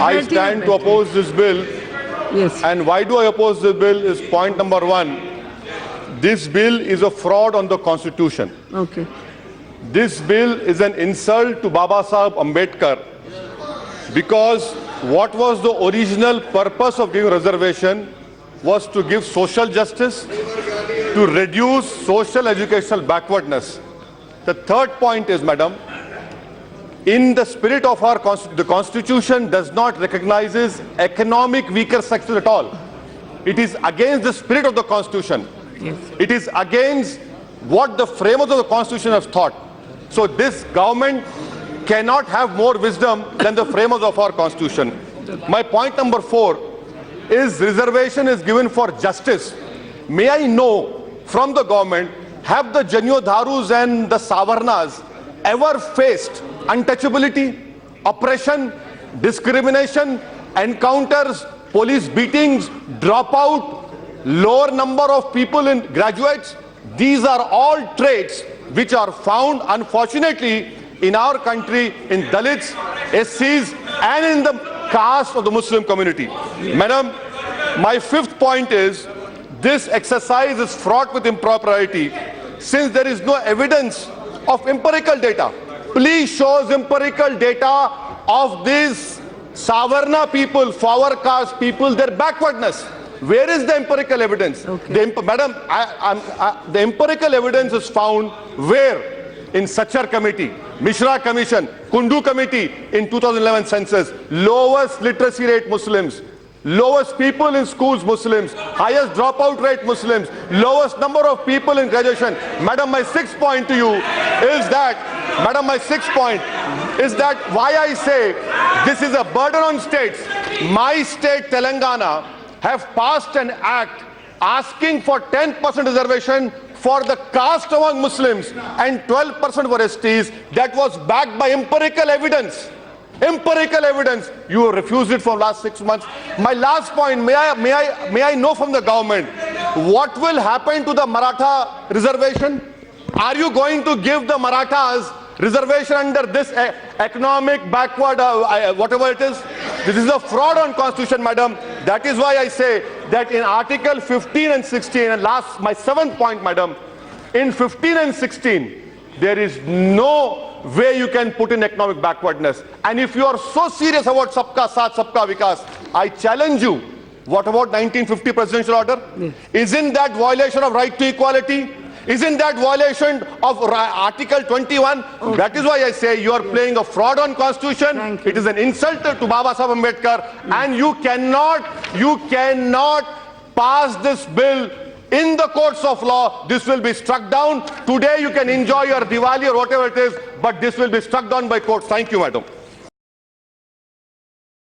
I stand to oppose this bill. Yes. And why do I oppose this bill is point number one. This bill is a fraud on the Constitution. Okay. This bill is an insult to Baba Sahib Ambedkar, because what was the original purpose of giving reservation was to give social justice, to reduce social educational backwardness. The third point is, madam, in the spirit of our the Constitution does not recognizes economic weaker sections at all. It is against the spirit of the Constitution. Yes. It is against what the framers of the Constitution have thought. So this government cannot have more wisdom than the framers of our Constitution. My point number 4 is reservation is given for justice. May I know from the government, have the Janyodharus and the Savarnas ever faced untouchability, oppression, discrimination, encounters, police beatings, dropout, lower number of people in graduates? These are all traits which are found, unfortunately, in our country, in Dalits, SCs, and in the caste of the Muslim community. Madam, my 5th point is, this exercise is fraught with impropriety since there is no evidence of empirical data. Please show us empirical data of these Savarna people, forward caste people, their backwardness. Where is the empirical evidence? Okay. Madam, the empirical evidence is found where? In Sachar Committee, Mishra Commission, Kundu Committee in 2011 census. Lowest literacy rate Muslims, lowest people in schools Muslims, highest dropout rate Muslims, lowest number of people in graduation. Madam, my 6th point to you is that, Madam, my 6th point is that why I say this is a burden on states. My state, Telangana, have passed an act asking for 10% reservation for the caste among Muslims and 12% for STs. That was backed by empirical evidence. Empirical evidence. You refused it for last 6 months. My last point, may I know from the government, what will happen to the Maratha reservation? Are you going to give the Marathas reservation under this economic backward, whatever it is? This is a fraud on Constitution, madam. That is why I say that in Article 15 and 16, and last, my 7th point, madam, in 15 and 16, there is no way you can put in economic backwardness. And if you are so serious about Sabka Saath, Sabka Vikas, I challenge you. What about 1950 presidential order? Yes. Isn't that violation of right to equality? Isn't that violation of Article 21? Okay. That is why I say you are playing a fraud on Constitution. It is an insult to Baba Sahib Ambedkar, and you cannot pass this bill in the courts of law. This will be struck down. Today you can enjoy your Diwali or whatever it is, but this will be struck down by courts. Thank you, madam.